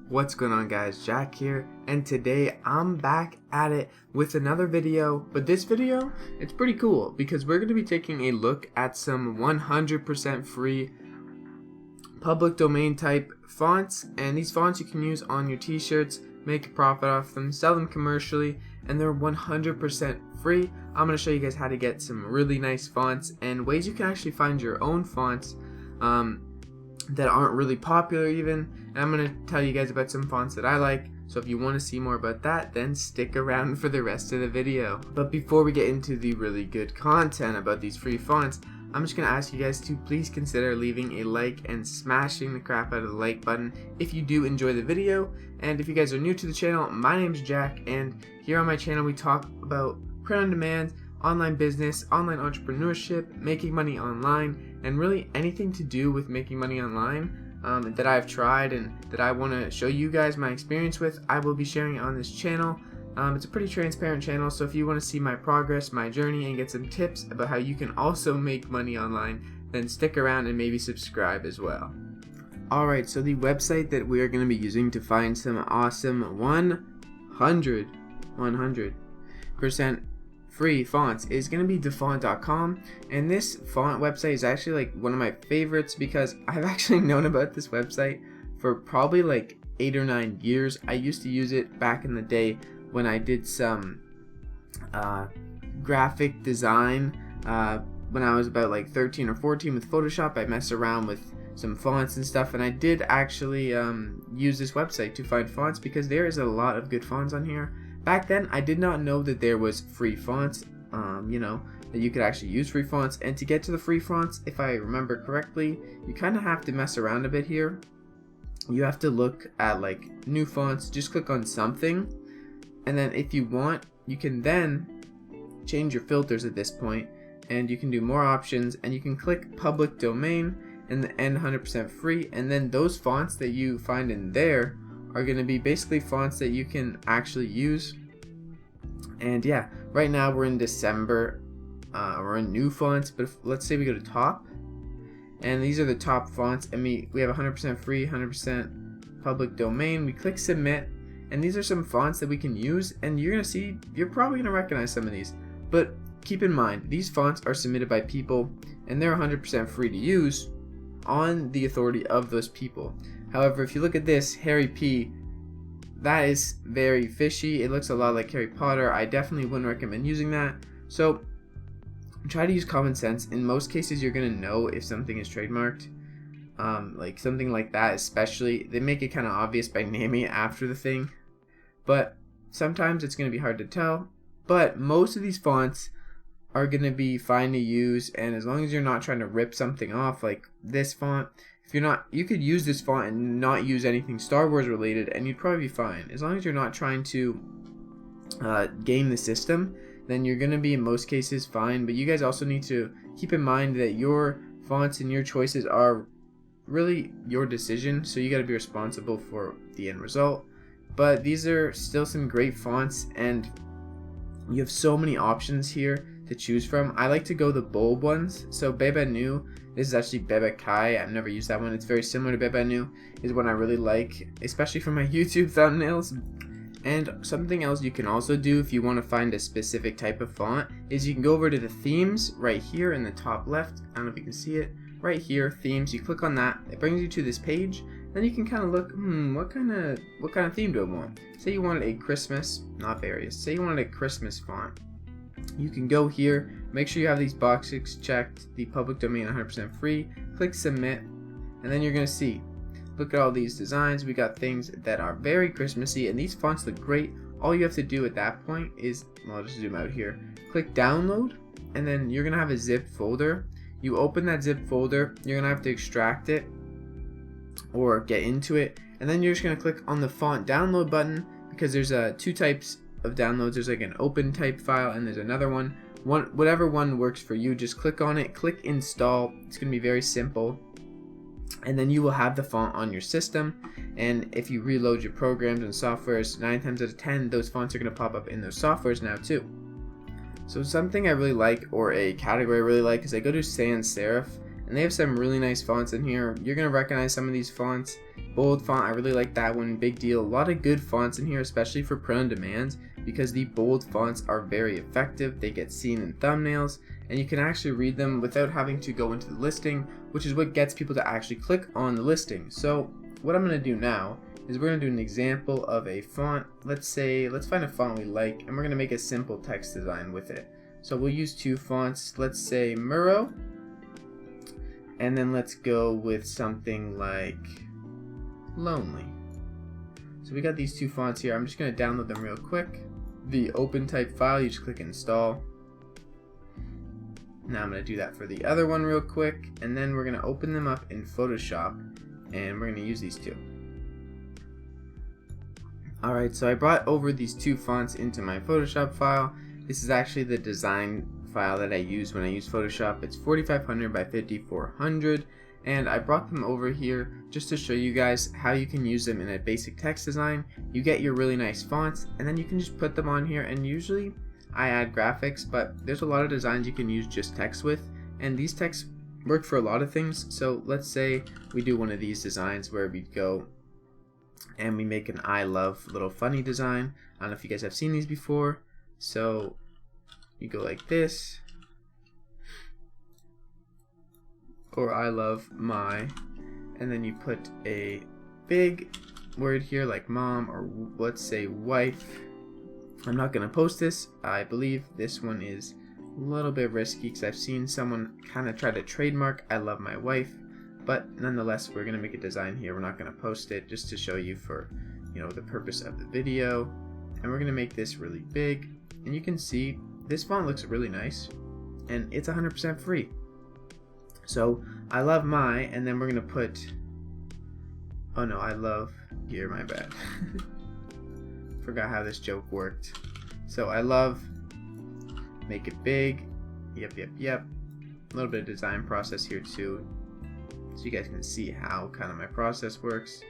What's going on, guys? Jack here, and today I'm back at it with another video. But this video, it's pretty cool because we're going to be taking a look at some 100% free public domain type fonts, and these fonts you can use on your t-shirts, make a profit off them, sell them commercially, and they're 100% free. I'm going to show you guys how to get some really nice fonts and ways you can actually find your own fonts that aren't really popular even, and I'm going to tell you guys about some fonts that I like. So if you want to see more about that, then stick around for the rest of the video. But before we get into the really good content about these free fonts, I'm just going to ask you guys to please consider leaving a like and smashing the crap out of the like button if you do enjoy the video. And if you guys are new to the channel, my name is Jack, and here on my channel we talk about print on demand, online business, online entrepreneurship, making money online, and really anything to do with making money online that I've tried and that I want to show you guys my experience with, I will be sharing on this channel. It's a pretty transparent channel, so if you want to see my progress, my journey, and get some tips about how you can also make money online, then stick around and maybe subscribe as well. Alright, so the website that we are going to be using to find some awesome 100% free fonts is going to be DaFont.com, and this font website is actually like one of my favorites because I've actually known about this website for probably like 8 or 9 years. I used to use it back in the day when I did some graphic design when I was about like 13 or 14 with Photoshop. I messed around with some fonts and stuff, and I did actually use this website to find fonts because there is a lot of good fonts on here. Back then, I did not know that there was free fonts, that you could actually use free fonts. And to get to the free fonts, if I remember correctly, you kind of have to mess around a bit here. You have to look at like new fonts, just click on something, and then if you want, you can then change your filters at this point, and you can do more options, and you can click public domain and the end 100% free, and then those fonts that you find in there are going to be basically fonts that you can actually use. And yeah, right now we're in December, we're in new fonts, but let's say we go to top, and these are the top fonts, and we have 100% free, 100% public domain. We click submit, and these are some fonts that we can use, and you're probably going to recognize some of these, but keep in mind these fonts are submitted by people and they're 100% free to use on the authority of those people. However, if you look at this, Harry P, that is very fishy. It looks a lot like Harry Potter. I definitely wouldn't recommend using that. So try to use common sense. In most cases, you're going to know if something is trademarked. Like something like that especially. They make it kind of obvious by naming it after the thing. But sometimes it's going to be hard to tell. But most of these fonts are going to be fine to use. And as long as you're not trying to rip something off like this font, if you're not, you could use this font and not use anything Star Wars related, and you'd probably be fine. As long as you're not trying to game the system, then you're going to be in most cases fine. But you guys also need to keep in mind that your fonts and your choices are really your decision, so you got to be responsible for the end result. But these are still some great fonts, and you have so many options here to choose from. I like to go the bold ones. So Beba Nu, this is actually Beba Kai. I've never used that one. It's very similar to Beba Nu, is one I really like, especially for my YouTube thumbnails. And something else you can also do if you want to find a specific type of font is you can go over to the themes right here in the top left. I don't know if you can see it right here, themes. You click on that, it brings you to this page. Then you can kind of look, what kind of theme do I want? Say you wanted a Christmas, not various. Say you wanted a Christmas font. You can go here, make sure you have these boxes checked, the public domain 100% free, click submit, and then you're going to see, look at all these designs. We got things that are very Christmassy, and these fonts look great. All you have to do at that point is, well, I'll just zoom out here, click download, and then you're going to have a zip folder. You open that zip folder, you're going to have to extract it or get into it, and then you're just going to click on the font download button, because there's two types of downloads. There's like an open type file, and there's another one. Whatever one works for you, just click on it, click install. It's going to be very simple, and then you will have the font on your system. And if you reload your programs and softwares, 9 times out of 10 those fonts are going to pop up in those softwares now too. So something I really like, or a category I really like, is I go to sans serif, and they have some really nice fonts in here. You're gonna recognize some of these fonts. Bold font, I really like that one, big deal. A lot of good fonts in here, especially for print on demand, because the bold fonts are very effective. They get seen in thumbnails, and you can actually read them without having to go into the listing, which is what gets people to actually click on the listing. So what I'm gonna do now is we're gonna do an example of a font. Let's find a font we like, and we're gonna make a simple text design with it. So we'll use two fonts. Let's say Muro, and then let's go with something like Lonely. So we got these two fonts here. I'm just going to download them real quick. The open type file, you just click install. Now I'm going to do that for the other one real quick, and then we're going to open them up in Photoshop, and we're going to use these two. Alright, so I brought over these two fonts into my Photoshop file. This is actually the design file that I use when I use Photoshop. It's 4500 by 5400, and I brought them over here just to show you guys how you can use them in a basic text design. You get your really nice fonts, and then you can just put them on here, and usually I add graphics, but there's a lot of designs you can use just text with, and these texts work for a lot of things. So let's say we do one of these designs where we go and we make an I love little funny design. I don't know if you guys have seen these before. So you go like this, or I love my, and then you put a big word here like mom, or let's say wife. I'm not gonna post this. I believe this one is a little bit risky because I've seen someone kind of try to trademark I love my wife, but nonetheless we're gonna make a design here. We're not gonna post it, just to show you for, you know, the purpose of the video. And we're gonna make this really big, and you can see this font looks really nice, and it's 100% free. So I love my, and then we're gonna put, oh no, I love here, my bad. Forgot how this joke worked. So I love, make it big, yep. A little bit of design process here too, so you guys can see how kind of my process works.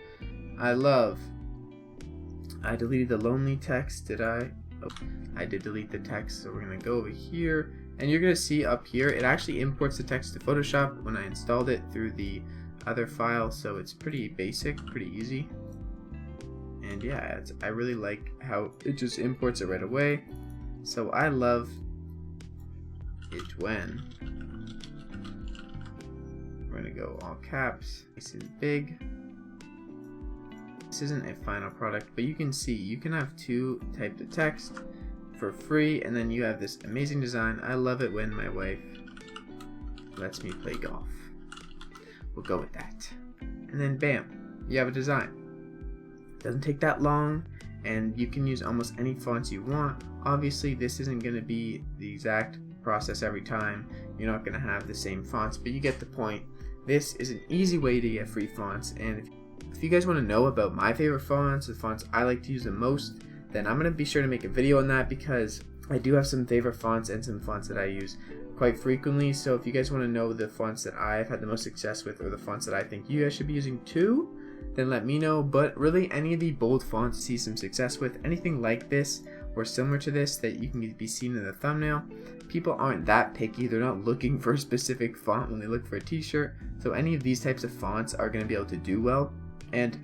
I love, I deleted the lonely text, did I? Oh, I did delete the text, so we're gonna go over here, and you're gonna see up here it actually imports the text to Photoshop when I installed it through the other file, so it's pretty basic, pretty easy. And yeah, I really like how it just imports it right away. So I love it when, we're gonna go all caps, nice and big. This isn't a final product, but you can see you can have two types of text for free, and then you have this amazing design. I love it when my wife lets me play golf. We'll go with that. And then bam, you have a design. It doesn't take that long, and you can use almost any fonts you want. Obviously this isn't going to be the exact process every time. You're not going to have the same fonts, but you get the point. This is an easy way to get free fonts, and if you guys want to know about my favorite fonts, the fonts I like to use the most, then I'm going to be sure to make a video on that, because I do have some favorite fonts and some fonts that I use quite frequently. So if you guys want to know the fonts that I've had the most success with, or the fonts that I think you guys should be using too, then let me know. But really, any of the bold fonts see some success with, anything like this or similar to this that you can be seen in the thumbnail, people aren't that picky. They're not looking for a specific font when they look for a t-shirt. So any of these types of fonts are going to be able to do well. And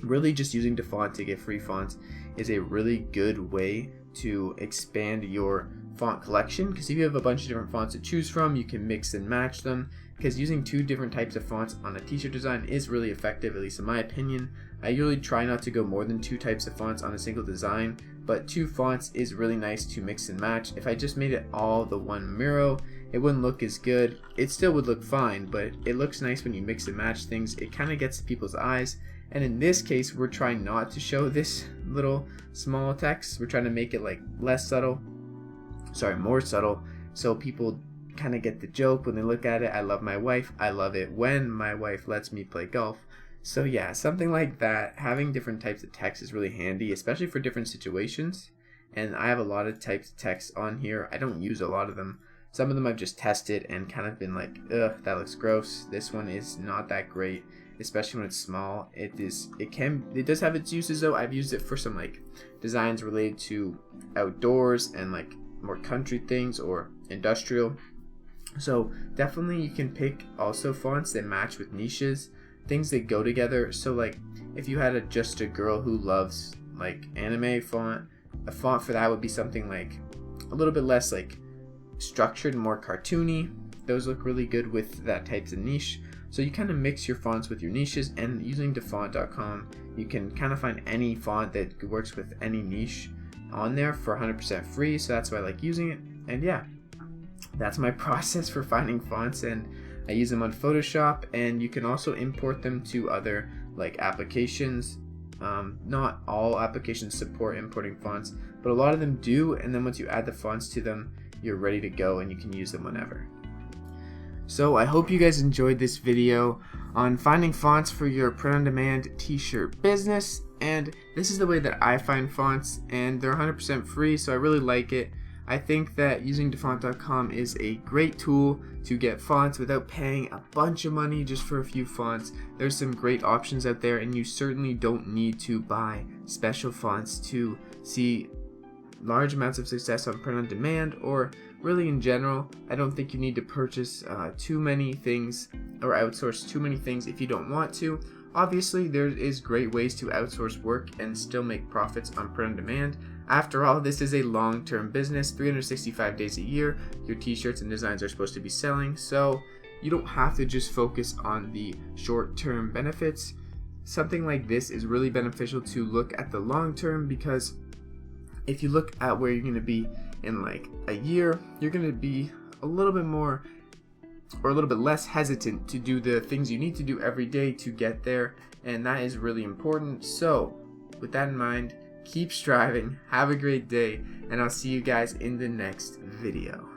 really just using DaFont to get free fonts is a really good way to expand your font collection, because if you have a bunch of different fonts to choose from, you can mix and match them, because using two different types of fonts on a t-shirt design is really effective, at least in my opinion. I usually try not to go more than two types of fonts on a single design, but two fonts is really nice to mix and match. If I just made it all the one Miro, it wouldn't look as good. It still would look fine, but it looks nice when you mix and match things. It kind of gets to people's eyes, and in this case we're trying not to show this little small text. We're trying to make it like more subtle, so people kind of get the joke when they look at it. I love my wife, I love it when my wife lets me play golf. So yeah, something like that. Having different types of text is really handy, especially for different situations. And I have a lot of types of text on here. I don't use a lot of them. Some of them I've just tested and kind of been like, ugh, that looks gross. This one is not that great, especially when it's small. It does have its uses though. I've used it for some like designs related to outdoors and like more country things or industrial. So definitely you can pick also fonts that match with niches, things that go together. So like if you had just a girl who loves like anime font, a font for that would be something like a little bit less like structured and more cartoony. Those look really good with that types of niche. So you kind of mix your fonts with your niches, and using DaFont.com you can kind of find any font that works with any niche on there for 100% free. So that's why I like using it. And yeah, that's my process for finding fonts, and I use them on Photoshop, and you can also import them to other like applications. Not all applications support importing fonts, but a lot of them do, and then once you add the fonts to them, you're ready to go and you can use them whenever. So I hope you guys enjoyed this video on finding fonts for your print-on-demand t-shirt business, and this is the way that I find fonts, and they're 100% free, so I really like it. I think that using DaFont.com is a great tool to get fonts without paying a bunch of money just for a few fonts. There's some great options out there, and you certainly don't need to buy special fonts to see large amounts of success on print on demand, or really in general. I don't think you need to purchase too many things or outsource too many things if you don't want to. Obviously, there is great ways to outsource work and still make profits on print on demand. After all, this is a long-term business, 365 days a year. Your t-shirts and designs are supposed to be selling, so you don't have to just focus on the short-term benefits. Something like this is really beneficial to look at the long term, because if you look at where you're going to be in like a year, you're going to be a little bit more or a little bit less hesitant to do the things you need to do every day to get there, and that is really important. So with that in mind, keep striving, have a great day, and I'll see you guys in the next video.